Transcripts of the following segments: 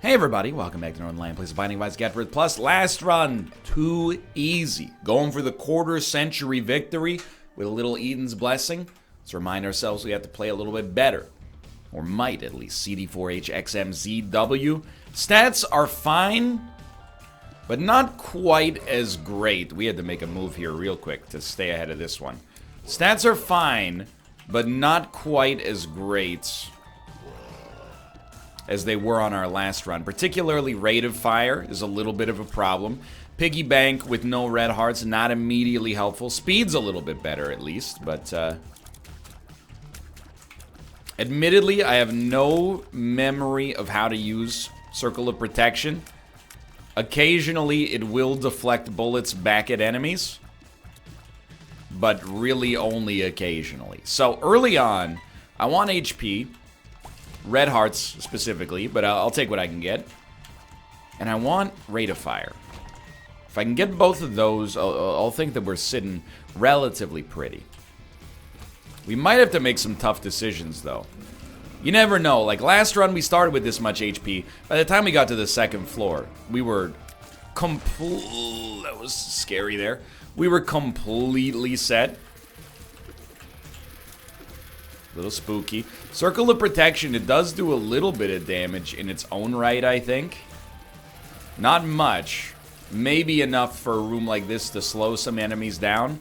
Hey everybody, welcome back to Northernlion. Plays Binding of Isaac AFTERBIRTH Plus. Last run, too easy. Going for the quarter-century victory with a little Eden's Blessing. Let's remind ourselves we have to play a little bit better. Or might, at least. CD4HXMZW. Stats are fine, but not quite as great. We had to make a move here real quick to stay ahead of this one. Stats are fine, but not quite as great as they were on our last run. Particularly rate of fire is a little bit of a problem. Piggy bank with no red hearts, not immediately helpful. Speed's a little bit better at least, but admittedly, I have no memory of how to use Circle of Protection. Occasionally, it will deflect bullets back at enemies, but really only occasionally. So early on, I want HP. Red hearts, specifically, but I'll take what I can get. And I want rate of fire. If I can get both of those, I'll think that we're sitting relatively pretty. We might have to make some tough decisions, though. You never know. Like, last run, we started with this much HP. By the time we got to the second floor, we were that was scary there. We were completely set. A little spooky. Circle of Protection, it does do a little bit of damage in its own right, I think. Not much. Maybe enough for a room like this to slow some enemies down.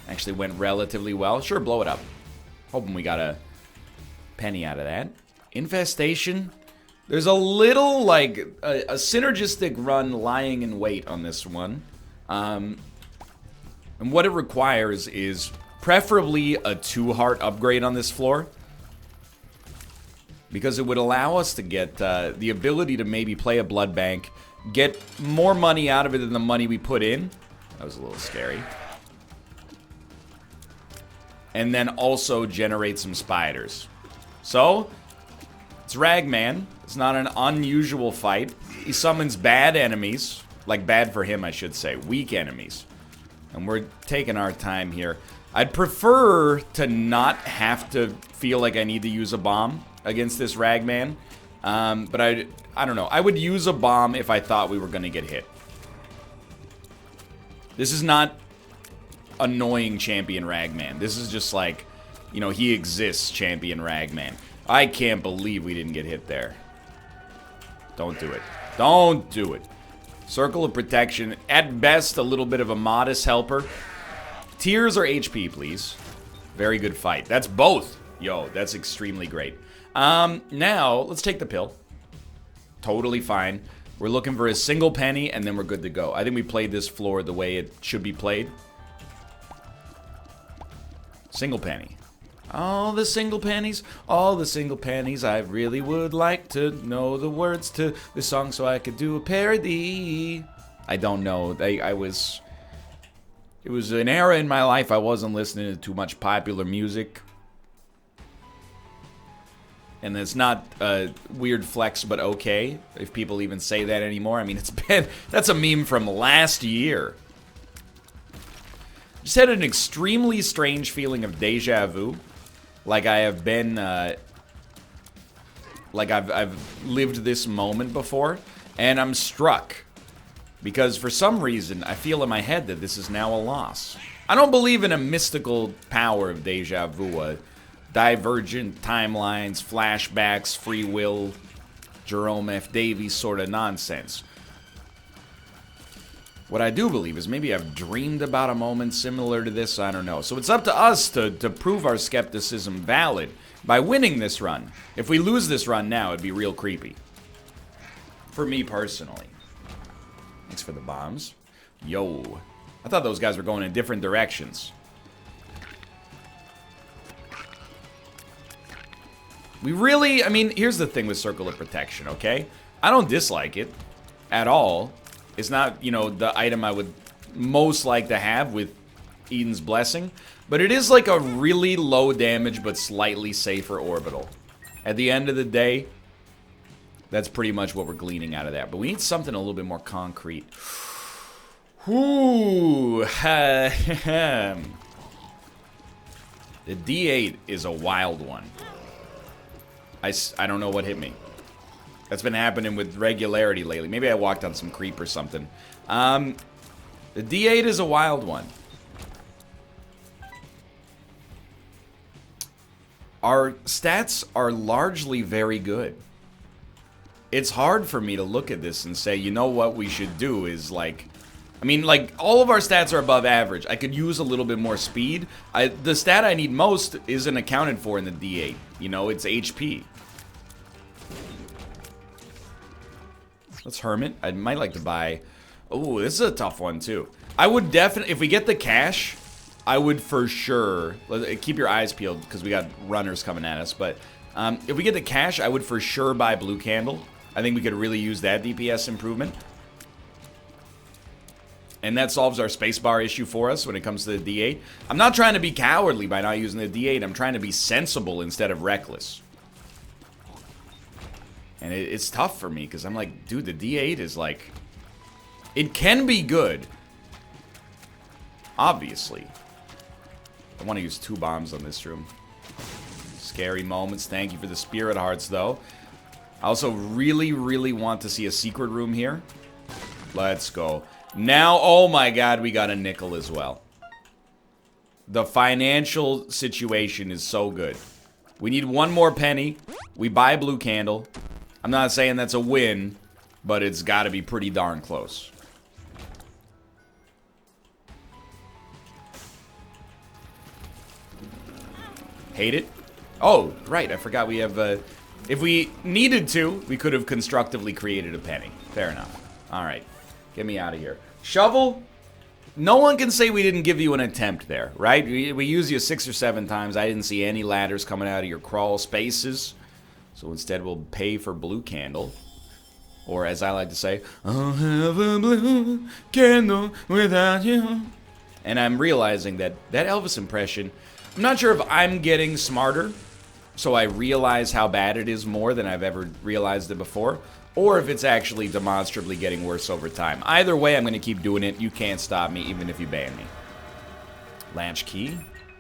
Actually went relatively well. Sure, blow it up. Hoping we got a penny out of that. Infestation. There's a little, like, a synergistic run lying in wait on this one. And what it requires is preferably a 2-heart upgrade on this floor. Because it would allow us to get the ability to maybe play a blood bank, get more money out of it than the money we put in. That was a little scary. And then also generate some spiders. So, it's Ragman. It's not an unusual fight. He summons bad enemies. Like, bad for him, I should say. Weak enemies. And we're taking our time here. I'd prefer to not have to feel like I need to use a bomb against this Ragman. But I don't know. I would use a bomb if I thought we were going to get hit. This is not annoying Champion Ragman. This is just like, you know, he exists, Champion Ragman. I can't believe we didn't get hit there. Don't do it. Don't do it. Circle of Protection, at best, a little bit of a modest helper. Tears or HP, please. Very good fight. That's both. Yo, that's extremely great. Now, let's take the pill. Totally fine. We're looking for a single penny, and then we're good to go. I think we played this floor the way it should be played. Single penny. All the single pennies, all the single pennies. I really would like to know the words to this song so I could do a parody. I don't know. It was an era in my life I wasn't listening to too much popular music. And it's not a weird flex, but okay, if people even say that anymore. I mean, that's a meme from last year. Just had an extremely strange feeling of deja vu. Like I have been, like I've lived this moment before, and I'm struck. Because for some reason, I feel in my head that this is now a loss. I don't believe in a mystical power of deja vu, divergent timelines, flashbacks, free will, Jerome F. Davies sort of nonsense. What I do believe is maybe I've dreamed about a moment similar to this, I don't know. So it's up to us to prove our skepticism valid by winning this run. If we lose this run now, it'd be real creepy. For me personally. Thanks for the bombs. Yo. I thought those guys were going in different directions. We really, I mean, here's the thing with Circle of Protection, okay? I don't dislike it at all. It's not, you know, the item I would most like to have with Eden's Blessing. But it is like a really low damage but slightly safer orbital. At the end of the day, that's pretty much what we're gleaning out of that. But we need something a little bit more concrete. Ooh. The D8 is a wild one. I don't know what hit me. That's been happening with regularity lately. Maybe I walked on some creep or something. The D8 is a wild one. Our stats are largely very good. It's hard for me to look at this and say, you know what we should do is like... I mean, like, all of our stats are above average. I could use a little bit more speed. The stat I need most isn't accounted for in the D8. You know, it's HP. Let's Hermit. I might like to buy... Oh, this is a tough one, too. I would definitely... If we get the cash, I would for sure... Keep your eyes peeled, because we got runners coming at us. But if we get the cash, I would for sure buy Blue Candle. I think we could really use that DPS improvement. And that solves our spacebar issue for us when it comes to the D8. I'm not trying to be cowardly by not using the D8. I'm trying to be sensible instead of reckless. And it's tough for me because I'm like, dude, the D8 is like... It can be good. Obviously. I want to use 2 bombs on this room. Scary moments. Thank you for the spirit hearts, though. I also really, really want to see a secret room here. Let's go. Now, oh my god, we got a nickel as well. The financial situation is so good. We need 1 more penny. We buy Blue Candle. I'm not saying that's a win, but it's got to be pretty darn close. Hate it? Oh, right, I forgot we have... if we needed to, we could have constructively created a penny. Fair enough. Alright, get me out of here. Shovel, no one can say we didn't give you an attempt there, right? We used you 6 or 7 times. I didn't see any ladders coming out of your crawl spaces. So instead we'll pay for Blue Candle. Or as I like to say, I'll have a blue candle without you. And I'm realizing that Elvis impression, I'm not sure if I'm getting smarter, so I realize how bad it is more than I've ever realized it before, or if it's actually demonstrably getting worse over time. Either way, I'm going to keep doing it. You can't stop me, even if you ban me. Latch key.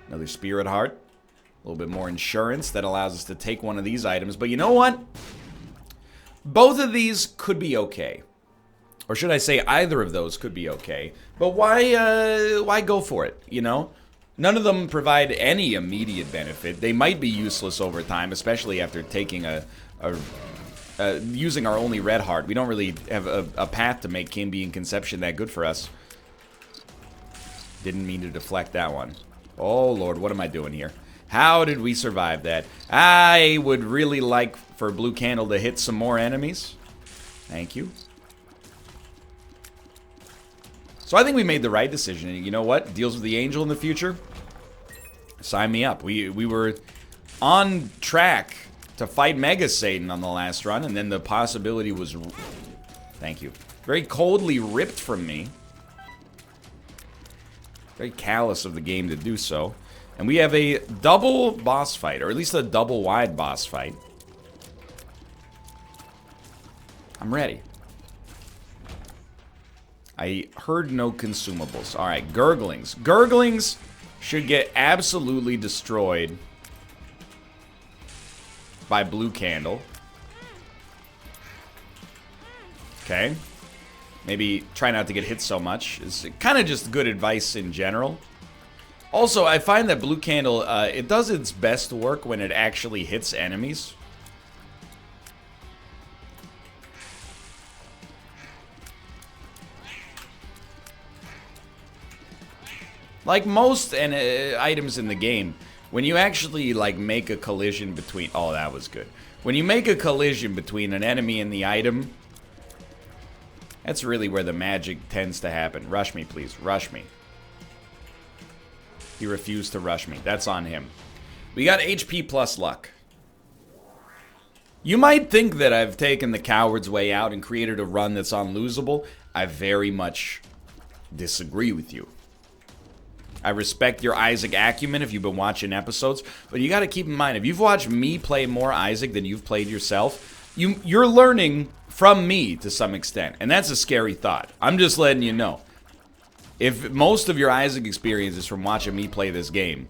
Another spirit heart. A little bit more insurance that allows us to take one of these items. But you know what? Both of these could be okay. Or should I say either of those could be okay. But why go for it, you know? None of them provide any immediate benefit. They might be useless over time, especially after taking using our only red heart. We don't really have a path to make Kimby and Conception that good for us. Didn't mean to deflect that one. Oh, Lord, what am I doing here? How did we survive that? I would really like for Blue Candle to hit some more enemies. Thank you. So I think we made the right decision. And you know what? Deals with the angel in the future. Sign me up. We were on track to fight Mega Satan on the last run, and then the possibility was... Thank you. Very coldly ripped from me. Very callous of the game to do so. And we have a double boss fight, or at least a double wide boss fight. I'm ready. I heard no consumables. Alright, Gurglings. Gurglings should get absolutely destroyed by Blue Candle. Okay. Maybe try not to get hit so much. It's kind of just good advice in general. Also, I find that Blue Candle, it does its best work when it actually hits enemies. Like most items in the game, when you actually like make a collision between... Oh, that was good. When you make a collision between an enemy and the item, that's really where the magic tends to happen. Rush me, please. Rush me. He refused to rush me. That's on him. We got HP plus luck. You might think that I've taken the coward's way out and created a run that's unlosable. I very much disagree with you. I respect your Isaac acumen if you've been watching episodes, but you got to keep in mind, if you've watched me play more Isaac than you've played yourself, you're learning from me to some extent, and that's a scary thought. I'm just letting you know. If most of your Isaac experience is from watching me play this game,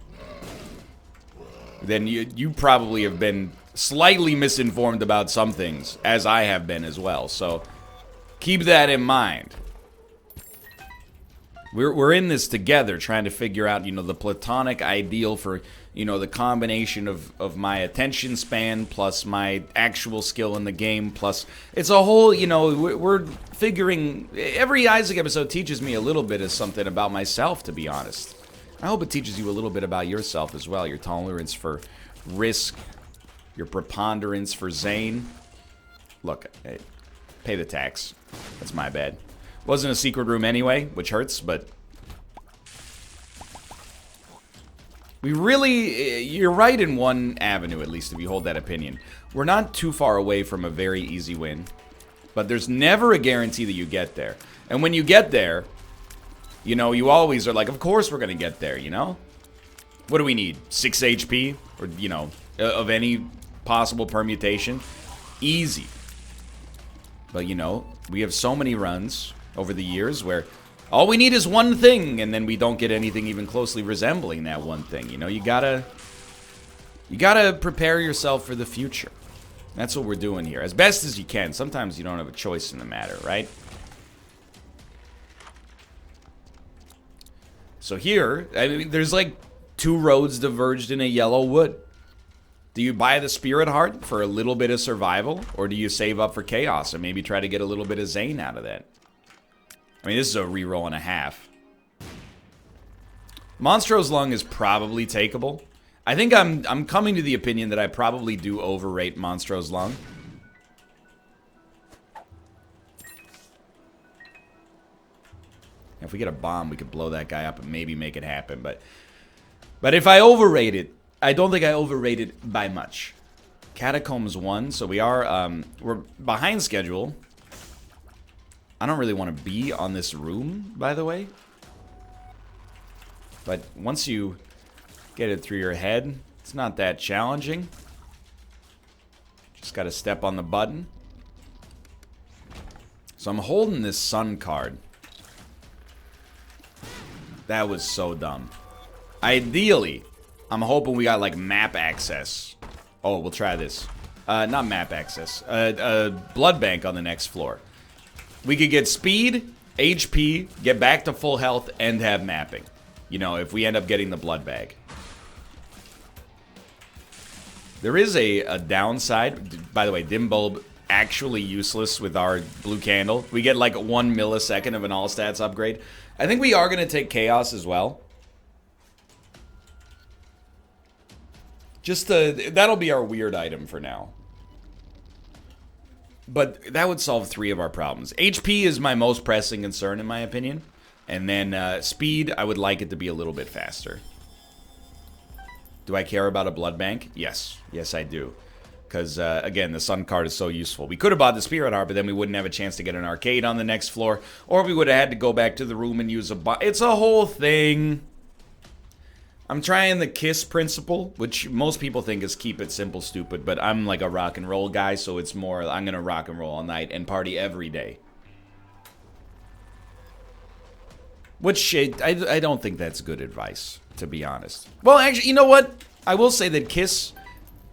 then you probably have been slightly misinformed about some things, as I have been as well. So keep that in mind. We're in this together, trying to figure out, the platonic ideal for, the combination of my attention span plus my actual skill in the game plus it's a whole, we're figuring. Every Isaac episode teaches me a little bit of something about myself, to be honest. I hope it teaches you a little bit about yourself as well, your tolerance for risk, your preponderance for Zane. Look, hey, pay the tax. That's my bad. Wasn't a secret room anyway, which hurts, but we really, you're right in one avenue, at least, if you hold that opinion. We're not too far away from a very easy win, but there's never a guarantee that you get there. And when you get there, you always are like, of course we're going to get there, What do we need? 6 HP? Or, of any possible permutation? Easy. But, we have so many runs over the years where all we need is one thing, and then we don't get anything even closely resembling that one thing. You gotta prepare yourself for the future. That's what we're doing here, as best as you can. Sometimes you don't have a choice in the matter, right? So here, there's like 2 roads diverged in a yellow wood. Do you buy the Spirit Heart for a little bit of survival, or do you save up for Chaos and maybe try to get a little bit of Zane out of that? This is a reroll and a half. Monstro's Lung is probably takeable. I think I'm coming to the opinion that I probably do overrate Monstro's Lung. If we get a bomb, we could blow that guy up and maybe make it happen. But if I overrate it, I don't think I overrate it by much. Catacombs 1, so we're behind schedule. I don't really want to be on this room, by the way. But once you get it through your head, it's not that challenging. Just got to step on the button. So I'm holding this sun card. That was so dumb. Ideally, I'm hoping we got, like, map access. Oh, we'll try this. Not map access. Blood bank on the next floor. We could get speed, HP, get back to full health, and have mapping. If we end up getting the blood bag. There is a downside. By the way, dim bulb actually useless with our blue candle. We get like 1 millisecond of an all stats upgrade. I think we are going to take Chaos as well. That'll be our weird item for now. But that would solve 3 of our problems. HP is my most pressing concern, in my opinion. And then speed, I would like it to be a little bit faster. Do I care about a blood bank? Yes. Yes, I do. Because, again, the sun card is so useful. We could have bought the Spirit Heart, but then we wouldn't have a chance to get an arcade on the next floor. Or we would have had to go back to the room and use a bomb. It's a whole thing. I'm trying the KISS principle, which most people think is keep it simple, stupid. But I'm like a rock and roll guy, so it's more I'm going to rock and roll all night and party every day. Which I don't think that's good advice, to be honest. Well, actually, you know what? I will say that KISS,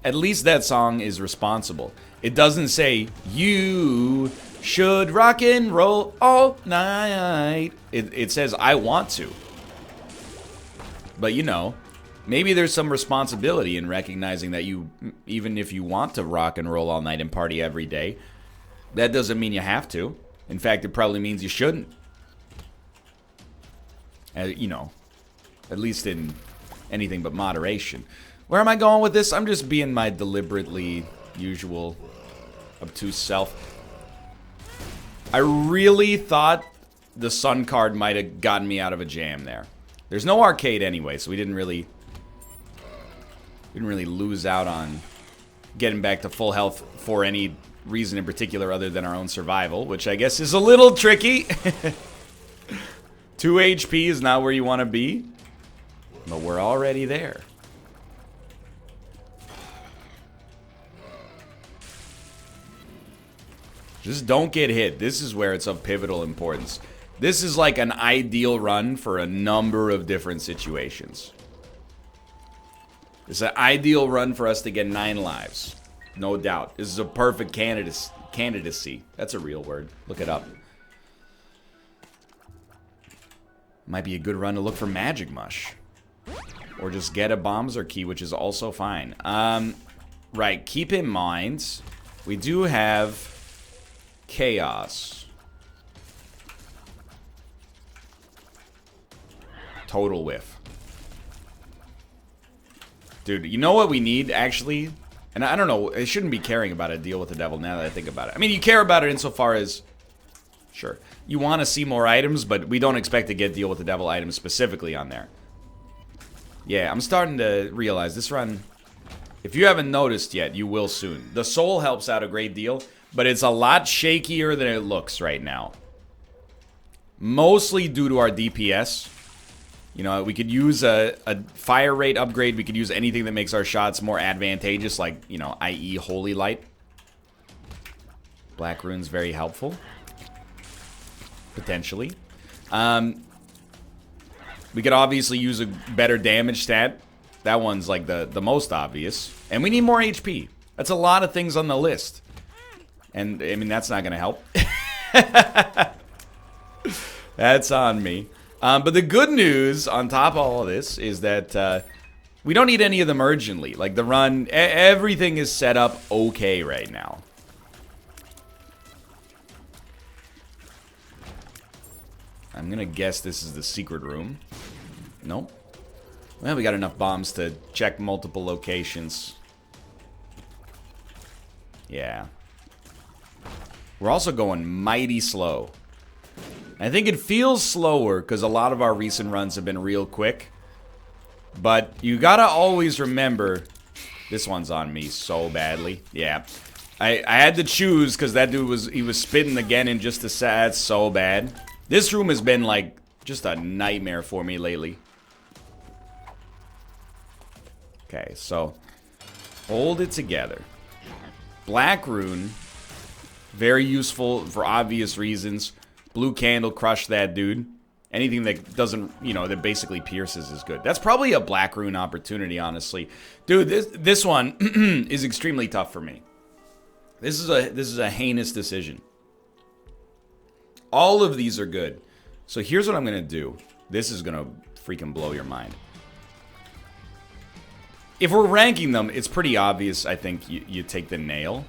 at least that song is responsible. It doesn't say, you should rock and roll all night. It says, I want to. But, maybe there's some responsibility in recognizing that even if you want to rock and roll all night and party every day, that doesn't mean you have to. In fact, it probably means you shouldn't. At least in anything but moderation. Where am I going with this? I'm just being my deliberately usual obtuse self. I really thought the sun card might have gotten me out of a jam there. There's no arcade anyway, so we didn't really lose out on getting back to full health for any reason in particular other than our own survival, which I guess is a little tricky. 2 HP is not where you want to be, but we're already there. Just don't get hit. This is where it's of pivotal importance. This is like an ideal run for a number of different situations. It's an ideal run for us to get 9 lives. No doubt. This is a perfect candidacy. That's a real word. Look it up. Might be a good run to look for Magic Mush. Or just get a Bombser key, which is also fine. Right, keep in mind, we do have Chaos. Total whiff. Dude, you know what we need, actually? And I don't know, I shouldn't be caring about a deal with the devil now that I think about it. I mean, you care about it insofar as... Sure. You want to see more items, but we don't expect to get deal with the devil items specifically on there. Yeah, I'm starting to realize this run... If you haven't noticed yet, you will soon. The soul helps out a great deal, but it's a lot shakier than it looks right now. Mostly due to our DPS. You know, we could use a fire rate upgrade. We could use anything that makes our shots more advantageous, like, you know, i.e. Holy Light. Black Rune's very helpful. Potentially. We could obviously use a better damage stat. That one's like the most obvious. And we need more HP. That's a lot of things on the list. And, I mean, that's not going to help. That's on me. But the good news on top of all of this is that we don't need any of them urgently. Like, the run, everything is set up okay right now. I'm going to guess this is the secret room. Nope. Well, we got enough bombs to check multiple locations. Yeah. We're also going mighty slow. I think it feels slower because a lot of our recent runs have been real quick. But you gotta always remember... This one's on me so badly. Yeah. I had to choose because that dude was spitting again in just a sad so bad. This room has been like just a nightmare for me lately. Okay, so hold it together. Black Rune, very useful for obvious reasons. Blue Candle, crush that dude. Anything that doesn't, you know, that basically pierces is good. That's probably a Black Rune opportunity, honestly. Dude, this one is extremely tough for me. This is a heinous decision. All of these are good. So here's what I'm going to do. This is going to freaking blow your mind. If we're ranking them, it's pretty obvious, I think, you take the nail.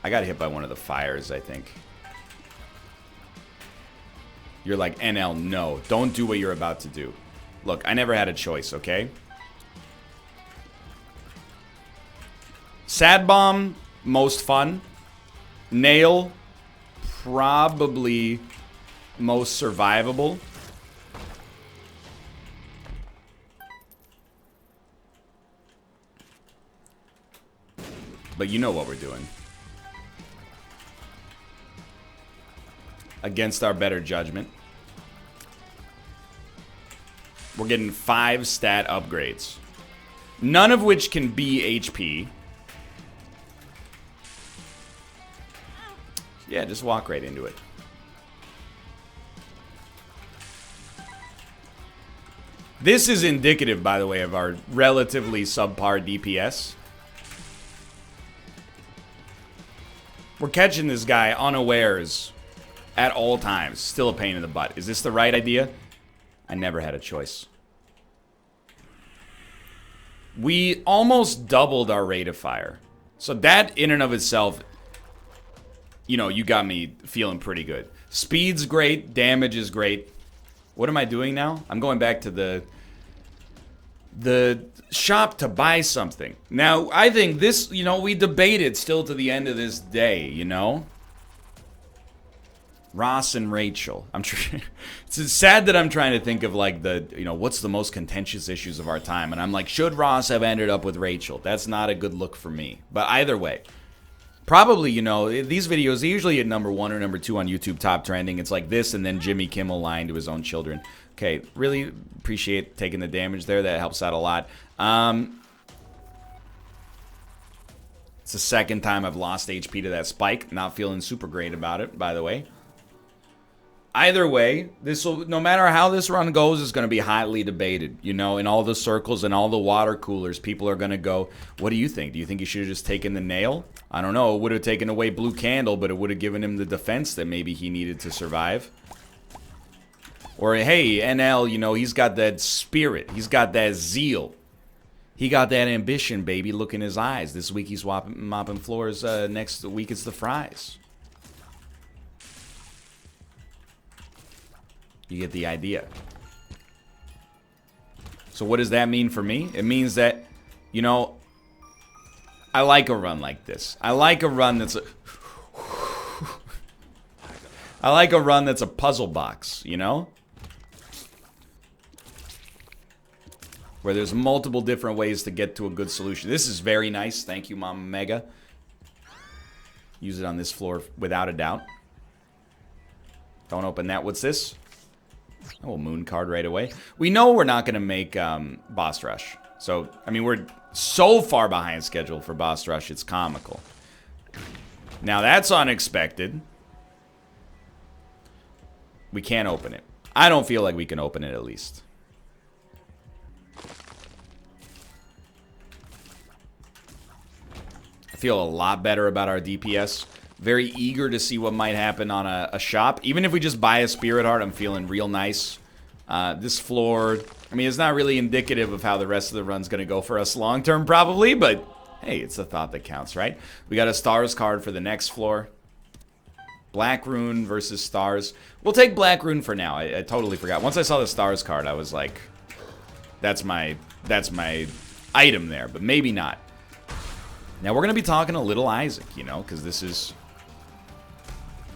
I got hit by one of the fires, I think. You're like, NL, no. Don't do what you're about to do. Look, I never had a choice, okay? Sad Bomb, most fun. Nail, probably most survivable. But you know what we're doing. Against our better judgment. We're getting 5 stat upgrades. None of which can be HP. Yeah, just walk right into it. This is indicative, by the way, of our relatively subpar DPS. We're catching this guy unawares at all times. Still a pain in the butt. Is this the right idea? I never had a choice. We almost doubled our rate of fire. So that in and of itself, you know, you got me feeling pretty good. Speed's great. Damage is great. What am I doing now? I'm going back to the shop to buy something. Now, I think this, you know, we debated still to the end of this day, you know? Ross and Rachel. It's sad that I'm trying to think of, like, you know, what's the most contentious issues of our time? And I'm like, should Ross have ended up with Rachel? That's not a good look for me. But either way, probably, you know, these videos are usually at number 1 or number 2 on YouTube top trending. It's like this and then Jimmy Kimmel lying to his own children. Okay, really appreciate taking the damage there. That helps out a lot. It's the second time I've lost HP to that spike. Not feeling super great about it, by the way. Either way, this will, no matter how this run goes, is going to be highly debated. You know, in all the circles and all the water coolers, people are going to go, what do you think? Do you think he should have just taken the nail? I don't know. It would have taken away Blue Candle, but it would have given him the defense that maybe he needed to survive. Or, hey, NL, you know, he's got that spirit. He's got that zeal. He got that ambition, baby. Look in his eyes. This week he's mopping floors. Next week it's the fries. You get the idea. So what does that mean for me? It means that, you know, I like a run like this. I like a run that's a puzzle box, you know? Where there's multiple different ways to get to a good solution. This is very nice. Thank you, Mama Mega. Use it on this floor without a doubt. Don't open that. What's this? Oh, moon card right away. We know we're not going to make boss rush. So, I mean, we're so far behind schedule for boss rush, it's comical. Now, that's unexpected. We can't open it. I don't feel like we can open it, at least. I feel a lot better about our DPS. Very eager to see what might happen on a shop. Even if we just buy a Spirit Heart, I'm feeling real nice. This floor, I mean, it's not really indicative of how the rest of the run's going to go for us long term, probably. But, hey, it's the thought that counts, right? We got a Stars card for the next floor. Black Rune versus Stars. We'll take Black Rune for now. I totally forgot. Once I saw the Stars card, I was like, that's my item there. But maybe not. Now, we're going to be talking a little Isaac, you know, because this is...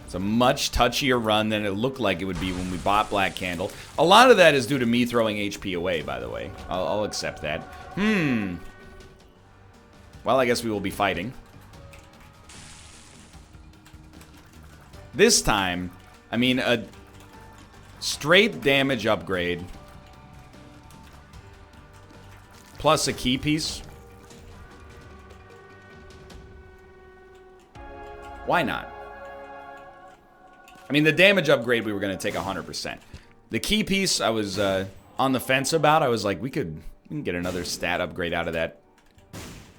It's a much touchier run than it looked like it would be when we bought Black Candle. A lot of that is due to me throwing HP away, by the way. I'll accept that. Well, I guess we will be fighting. This time, I mean, a straight damage upgrade plus a key piece. Why not? I mean, the damage upgrade, we were going to take 100%. The key piece, I was on the fence about. I was like, we can get another stat upgrade out of that.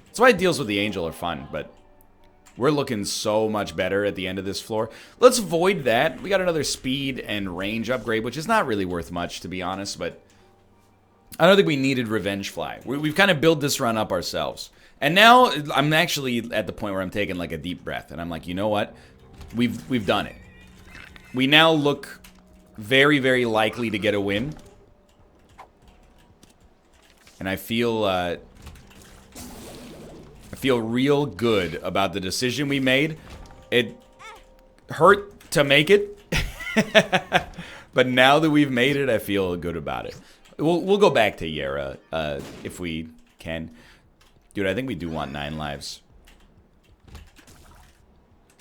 That's why deals with the angel are fun, but we're looking so much better at the end of this floor. Let's void that. We got another speed and range upgrade, which is not really worth much, to be honest, but I don't think we needed Revenge Fly. We've kind of built this run up ourselves. And now I'm actually at the point where I'm taking like a deep breath, and I'm like, you know what? We've done it. We now look very, very likely to get a win. And I feel real good about the decision we made. It hurt to make it. But now that we've made it, I feel good about it. We'll go back to Yara if we can. Dude, I think we do want 9 lives.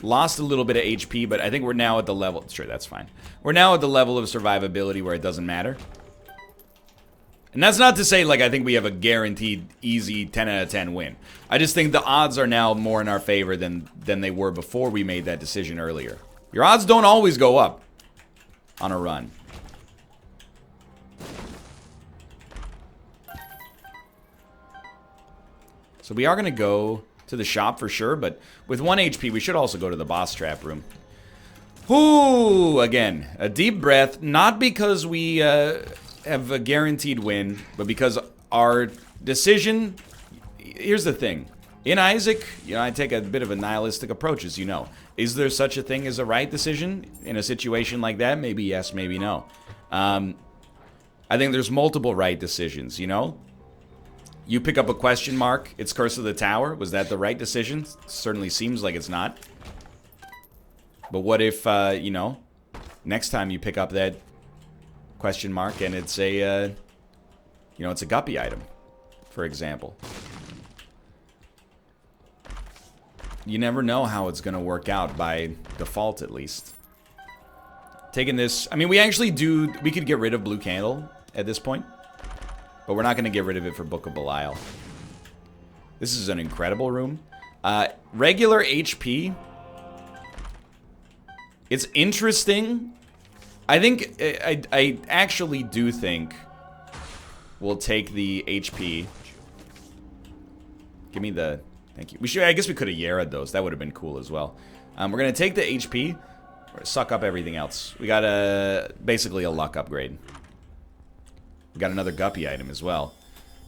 Lost a little bit of HP, but I think we're now at the level... Sure, that's fine. We're now at the level of survivability where it doesn't matter. And that's not to say, like, I think we have a guaranteed easy 10 out of 10 win. I just think the odds are now more in our favor than they were before we made that decision earlier. Your odds don't always go up on a run. So we are going to go to the shop for sure, but with 1 HP, we should also go to the boss trap room. Ooh, again, a deep breath, not because we have a guaranteed win, but because our decision... Here's the thing. In Isaac, you know, I take a bit of a nihilistic approach, as you know. Is there such a thing as a right decision in a situation like that? Maybe yes, maybe no. I think there's multiple right decisions, you know? You pick up a question mark, it's Curse of the Tower. Was that the right decision? Certainly seems like it's not. But what if, you know, next time you pick up that question mark and it's a, you know, it's a guppy item, for example. You never know how it's going to work out by default, at least. Taking this, I mean, we could get rid of Blue Candle at this point. But we're not going to get rid of it for Book of Belial. This is an incredible room. Regular HP. It's interesting. I think, I actually do think we'll take the HP. Give me the, thank you. I guess we could have Yara'd those. That would have been cool as well. We're going to take the HP. Suck up everything else. We got basically a luck upgrade. We got another Guppy item as well.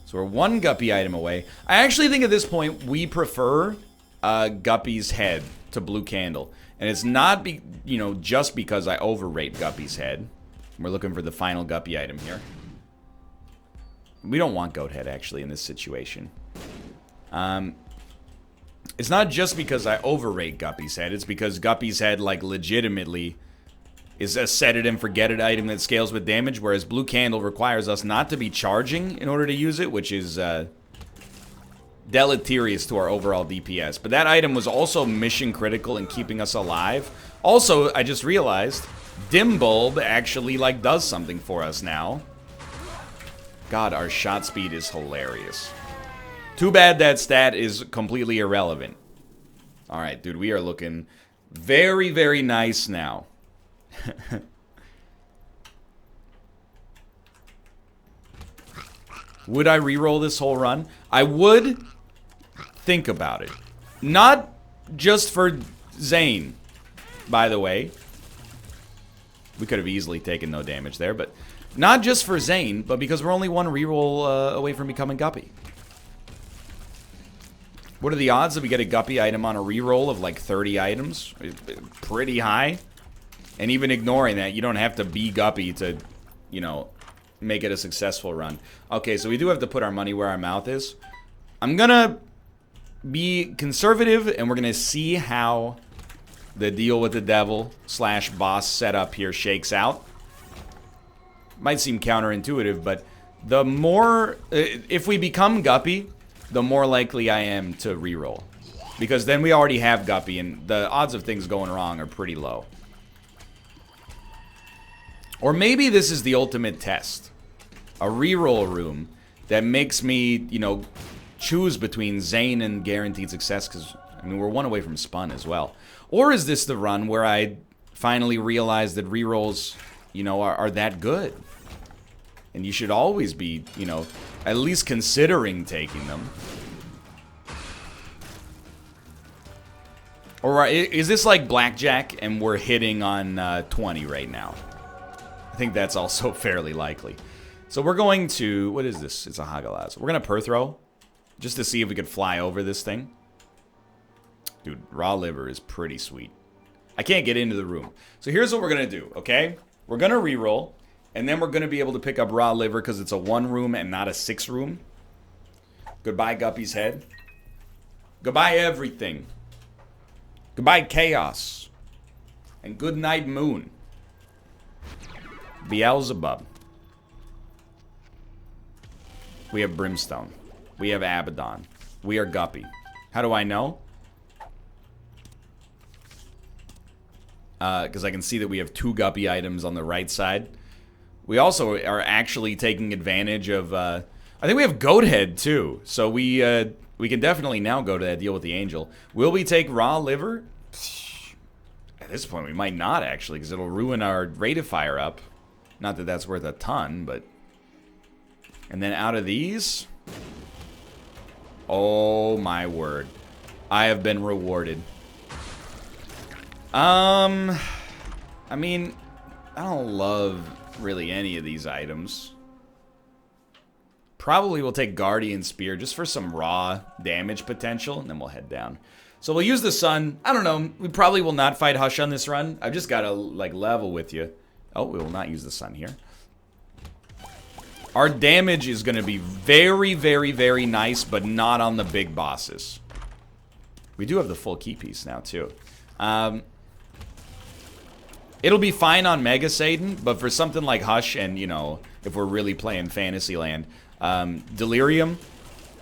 So we're one Guppy item away. I actually think at this point we prefer Guppy's head to Blue Candle. And it's not, just because I overrate Guppy's head. We're looking for the final Guppy item here. We don't want Goat Head, actually, in this situation. It's not just because I overrate Guppy's head. It's because Guppy's head, like, legitimately is a set it and forget it item that scales with damage, whereas Blue Candle requires us not to be charging in order to use it, which is deleterious to our overall DPS. But that item was also mission critical in keeping us alive. Also, I just realized Dim Bulb actually, like, does something for us now. God, our shot speed is hilarious. Too bad that stat is completely irrelevant. Alright, dude, we are looking very, very nice now. Would I reroll this whole run? I would think about it. Not just for Zane, by the way. We could have easily taken no damage there, but not just for Zane, but because we're only one reroll away from becoming Guppy. What are the odds that we get a Guppy item on a reroll of like 30 items? Pretty high. And even ignoring that, you don't have to be Guppy to, make it a successful run. Okay, so we do have to put our money where our mouth is. I'm gonna be conservative, and we're gonna see how the deal with the devil / boss setup here shakes out. Might seem counterintuitive, but the more, if we become Guppy, the more likely I am to reroll. Because then we already have Guppy, and the odds of things going wrong are pretty low. Or maybe this is the ultimate test. A reroll room that makes me, choose between Zane and guaranteed success, because, we're one away from Spun as well. Or is this the run where I finally realize that rerolls, are that good? And you should always be, at least considering taking them. Or is this like blackjack and we're hitting on 20 right now? I think that's also fairly likely. So we're going to, what is this? It's a Hagalaz. We're going to Perthrow, just to see if we could fly over this thing. Dude, raw liver is pretty sweet. I can't get into the room. So here's what we're going to do, okay? We're going to reroll, and then we're going to be able to pick up raw liver because it's a 1 room and not a 6 room. Goodbye, Guppy's head. Goodbye, everything. Goodbye, chaos. And good night, moon. Beelzebub. We have Brimstone. We have Abaddon. We are Guppy. How do I know? Because I can see that we have 2 Guppy items on the right side. We also are actually taking advantage of... I think we have Goat Head, too. So we can definitely now go to that deal with the Angel. Will we take Raw Liver? At this point, we might not, actually, because it'll ruin our rate of fire up. Not that that's worth a ton, but... And then out of these... Oh, my word. I have been rewarded. I mean, I don't love really any of these items. Probably we'll take Guardian Spear just for some raw damage potential, and then we'll head down. So we'll use the Sun. I don't know. We probably will not fight Hush on this run. I've just got to, like, level with you. Oh, we will not use the Sun here. Our damage is going to be very, very, very nice, but not on the big bosses. We do have the full key piece now, too. It'll be fine on Mega Satan, but for something like Hush and, if we're really playing Fantasyland, Delirium,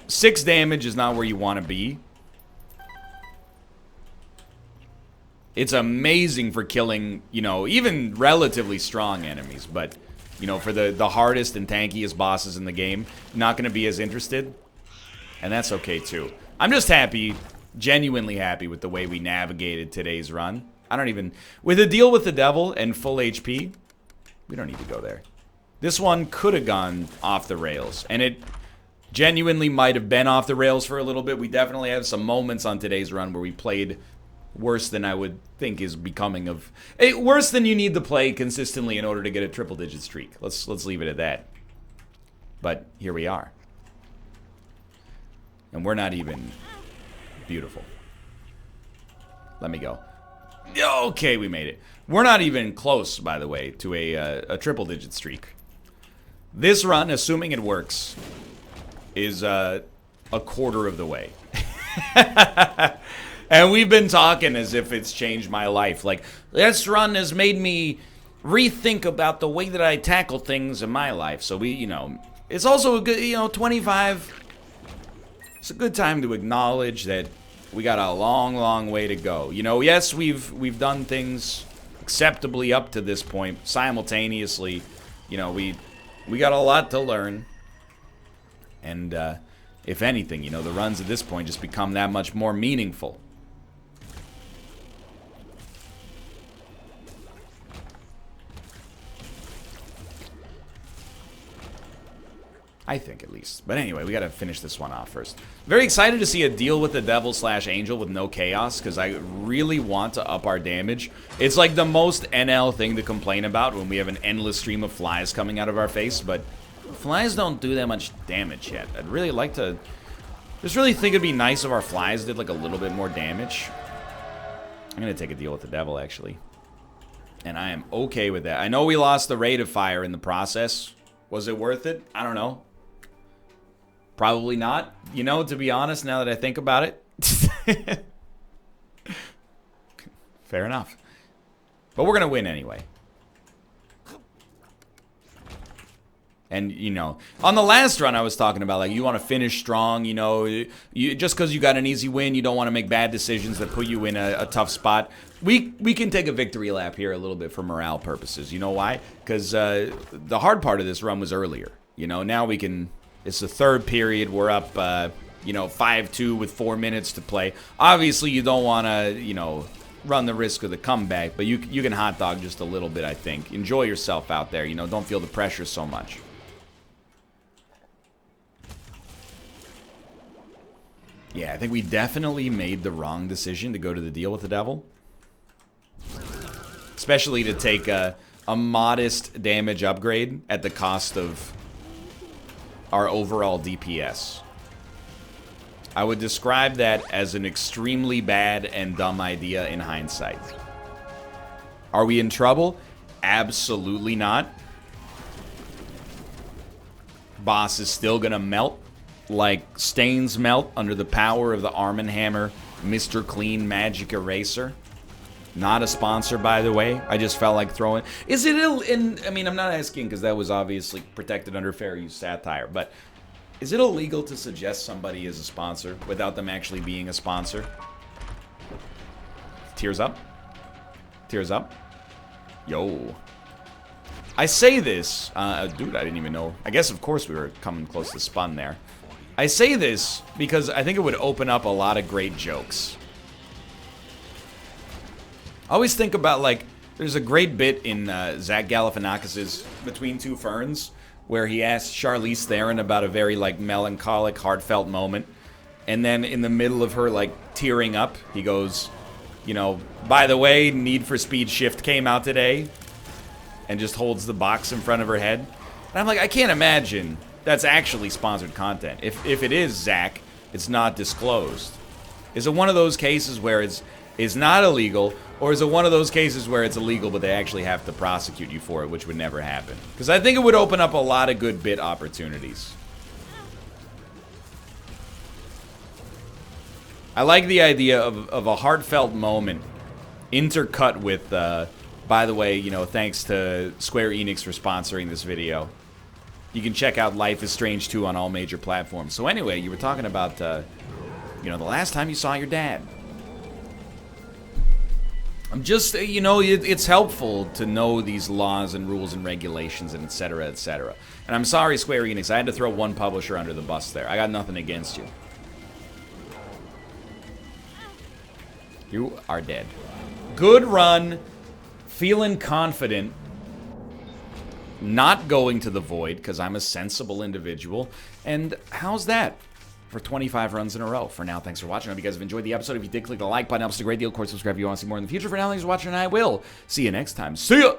6 damage is not where you want to be. It's amazing for killing, even relatively strong enemies, but, for the hardest and tankiest bosses in the game, not going to be as interested, and that's okay, too. I'm just happy, genuinely happy with the way we navigated today's run. I don't even... With a deal with the devil and full HP, We don't need to go there. This one could have gone off the rails, and it genuinely might have been off the rails for a little bit. We definitely have some moments on today's run where we played worse than I would think is becoming of... worse than you need to play consistently in order to get a triple-digit streak. Let's leave it at that. But here we are. And we're not even beautiful. Let me go. Okay, we made it. We're not even close, by the way, to a triple-digit streak. This run, assuming it works, is a quarter of the way. And we've been talking as if it's changed my life. Like, this run has made me rethink about the way that I tackle things in my life. So we, it's also a good, 25. It's a good time to acknowledge that we got a long, long way to go. Yes, we've done things acceptably up to this point. Simultaneously, we got a lot to learn. And if anything, the runs at this point just become that much more meaningful. I think, at least. But anyway, we gotta finish this one off first. Very excited to see a deal with the devil / angel with no chaos, because I really want to up our damage. It's like the most NL thing to complain about when we have an endless stream of flies coming out of our face, but flies don't do that much damage yet. I'd really like to... Just really think it'd be nice if our flies did like a little bit more damage. I'm gonna take a deal with the devil, actually. And I am okay with that. I know we lost the rate of fire in the process. Was it worth it? I don't know. Probably not, to be honest, now that I think about it. Fair enough. But we're going to win anyway. And, on the last run I was talking about, like, you want to finish strong, just because you got an easy win, you don't want to make bad decisions that put you in a tough spot. We can take a victory lap here a little bit for morale purposes. You know why? Because the hard part of this run was earlier. Now we can... It's the third period. We're up, 5-2 with 4 minutes to play. Obviously, you don't want to, run the risk of the comeback, but you can hot dog just a little bit, I think. Enjoy yourself out there, don't feel the pressure so much. Yeah, I think we definitely made the wrong decision to go to the deal with the devil. Especially to take a modest damage upgrade at the cost of our overall DPS. I would describe that as an extremely bad and dumb idea in hindsight. Are we in trouble? Absolutely not. Boss is still gonna melt like stains melt under the power of the Arm & Hammer Mr. Clean Magic Eraser. Not a sponsor, by the way. I just felt like throwing... Is it I mean, I'm not asking because that was obviously protected under fair use satire, but is it illegal to suggest somebody is a sponsor without them actually being a sponsor? Tears up? Tears up? Yo. I say this... dude, I didn't even know. I guess, of course, we were coming close to spun there. I say this because I think it would open up a lot of great jokes. I always think about, like, there's a great bit in Zach Galifianakis' Between Two Ferns where he asks Charlize Theron about a very, like, melancholic, heartfelt moment. And then in the middle of her, like, tearing up, he goes, by the way, Need for Speed Shift came out today. And just holds the box in front of her head. And I'm like, I can't imagine that's actually sponsored content. If it is, Zach, it's not disclosed. Is it one of those cases where it's not illegal, or is it one of those cases where it's illegal but they actually have to prosecute you for it, which would never happen? Because I think it would open up a lot of good bit opportunities. I like the idea of a heartfelt moment intercut with, by the way, thanks to Square Enix for sponsoring this video. You can check out Life is Strange 2 on all major platforms. So anyway, you were talking about, the last time you saw your dad. I'm just, it's helpful to know these laws and rules and regulations and et cetera, et cetera. And I'm sorry, Square Enix, I had to throw one publisher under the bus there. I got nothing against you. You are dead. Good run. Feeling confident. not going to the void because I'm a sensible individual. And how's that for 25 runs in a row? For now, thanks for watching. I hope you guys have enjoyed the episode. If you did, click the like button. Helps a great deal. Of course, subscribe if you want to see more in the future. For now, thanks for watching, and I will see you next time. See ya!